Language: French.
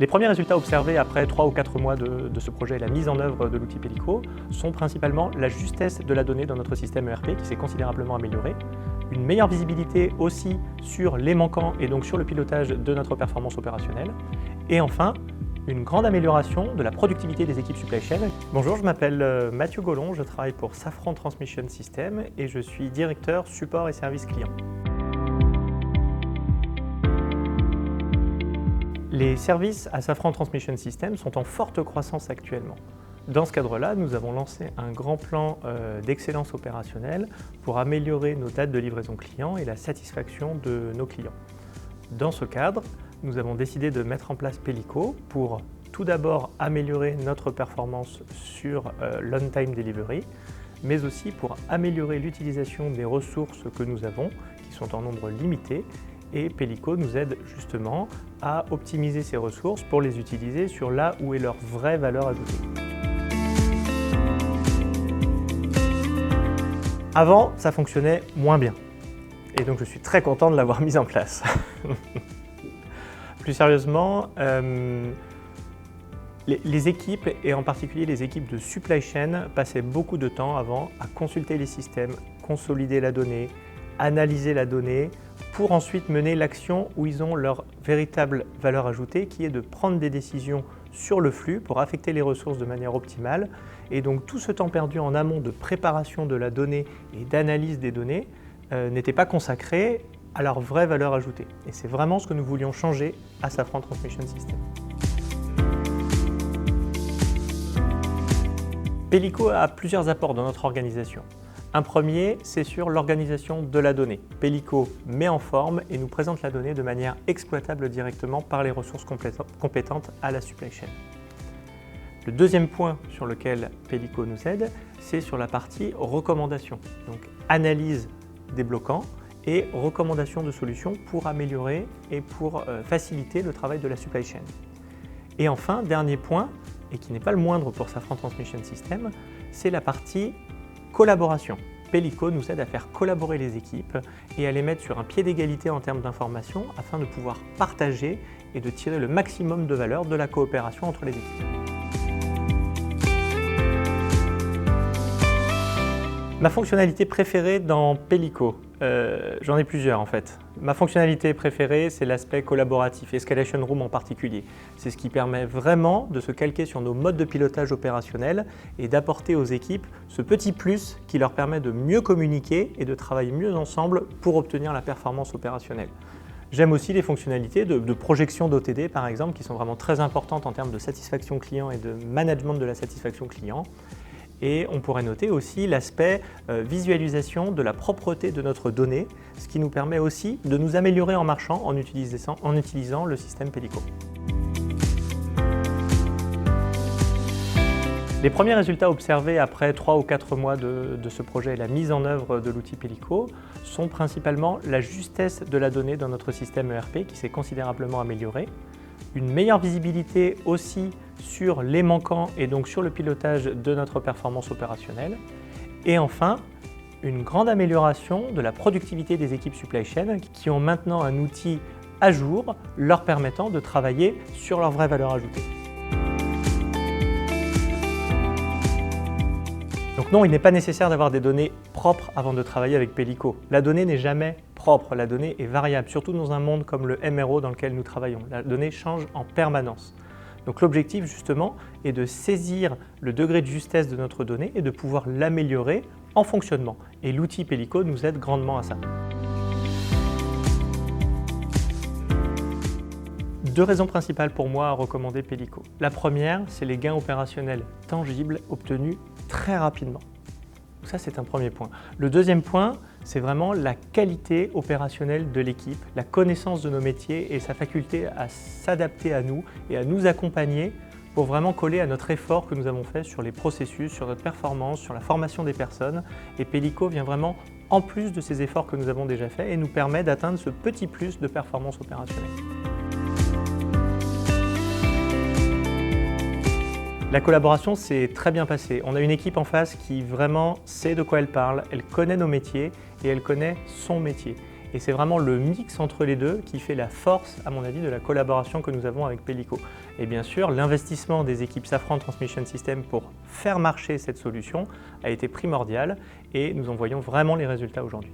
Les premiers résultats observés après 3 ou 4 mois de ce projet et la mise en œuvre de l'outil Pellico sont principalement la justesse de la donnée dans notre système ERP qui s'est considérablement améliorée, une meilleure visibilité aussi sur les manquants et donc sur le pilotage de notre performance opérationnelle, et enfin, une grande amélioration de la productivité des équipes supply chain. Bonjour, je m'appelle Mathieu Gollon, je travaille pour Safran Transmission System et je suis directeur support et service client. Les services à Safran Transmission System sont en forte croissance actuellement. Dans ce cadre-là, nous avons lancé un grand plan d'excellence opérationnelle pour améliorer nos dates de livraison clients et la satisfaction de nos clients. Dans ce cadre, nous avons décidé de mettre en place Pellico pour tout d'abord améliorer notre performance sur l'on-time delivery, mais aussi pour améliorer l'utilisation des ressources que nous avons, qui sont en nombre limité, et Pellico nous aide justement à optimiser ces ressources pour les utiliser sur là où est leur vraie valeur ajoutée. Avant, ça fonctionnait moins bien et donc je suis très content de l'avoir mise en place. Plus sérieusement, les équipes, et en particulier les équipes de supply chain, passaient beaucoup de temps avant à consulter les systèmes, consolider la donnée, analyser la donnée, pour ensuite mener l'action où ils ont leur véritable valeur ajoutée, qui est de prendre des décisions sur le flux pour affecter les ressources de manière optimale. Et donc tout ce temps perdu en amont de préparation de la donnée et d'analyse des données n'était pas consacré à leur vraie valeur ajoutée. Et c'est vraiment ce que nous voulions changer à Safran Transmission System. Pellico a plusieurs apports dans notre organisation. Un premier, c'est sur l'organisation de la donnée. Pellico met en forme et nous présente la donnée de manière exploitable directement par les ressources compétentes à la supply chain. Le deuxième point sur lequel Pellico nous aide, c'est sur la partie recommandation. Donc analyse des bloquants et recommandation de solutions pour améliorer et pour faciliter le travail de la supply chain. Et enfin, dernier point, et qui n'est pas le moindre pour Safran Transmission System, c'est la partie collaboration. Pellico nous aide à faire collaborer les équipes et à les mettre sur un pied d'égalité en termes d'information afin de pouvoir partager et de tirer le maximum de valeur de la coopération entre les équipes. Ma fonctionnalité préférée dans Pellico, j'en ai plusieurs en fait. Ma fonctionnalité préférée, c'est l'aspect collaboratif, Escalation Room en particulier. C'est ce qui permet vraiment de se calquer sur nos modes de pilotage opérationnel et d'apporter aux équipes ce petit plus qui leur permet de mieux communiquer et de travailler mieux ensemble pour obtenir la performance opérationnelle. J'aime aussi les fonctionnalités de projection d'OTD par exemple, qui sont vraiment très importantes en termes de satisfaction client et de management de la satisfaction client. Et on pourrait noter aussi l'aspect visualisation de la propreté de notre donnée, ce qui nous permet aussi de nous améliorer en marchant en utilisant le système Pellico. Les premiers résultats observés après 3 ou 4 mois de ce projet et la mise en œuvre de l'outil Pellico sont principalement la justesse de la donnée dans notre système ERP qui s'est considérablement améliorée, une meilleure visibilité aussi sur les manquants et donc sur le pilotage de notre performance opérationnelle. Et enfin, une grande amélioration de la productivité des équipes supply chain qui ont maintenant un outil à jour leur permettant de travailler sur leur vraie valeur ajoutée. Donc non, il n'est pas nécessaire d'avoir des données propres avant de travailler avec Pellico. La donnée n'est jamais propre, la donnée est variable, surtout dans un monde comme le MRO dans lequel nous travaillons. La donnée change en permanence. Donc l'objectif justement est de saisir le degré de justesse de notre donnée et de pouvoir l'améliorer en fonctionnement. Et l'outil Pellico nous aide grandement à ça. Deux raisons principales pour moi à recommander Pellico. La première, c'est les gains opérationnels tangibles obtenus très rapidement. Ça, c'est un premier point. Le deuxième point, c'est vraiment la qualité opérationnelle de l'équipe, la connaissance de nos métiers et sa faculté à s'adapter à nous et à nous accompagner pour vraiment coller à notre effort que nous avons fait sur les processus, sur notre performance, sur la formation des personnes. Et Pellico vient vraiment en plus de ces efforts que nous avons déjà faits et nous permet d'atteindre ce petit plus de performance opérationnelle. La collaboration s'est très bien passée. On a une équipe en face qui vraiment sait de quoi elle parle, elle connaît nos métiers et elle connaît son métier. Et c'est vraiment le mix entre les deux qui fait la force, à mon avis, de la collaboration que nous avons avec Pellico. Et bien sûr, l'investissement des équipes Safran Transmission System pour faire marcher cette solution a été primordial et nous en voyons vraiment les résultats aujourd'hui.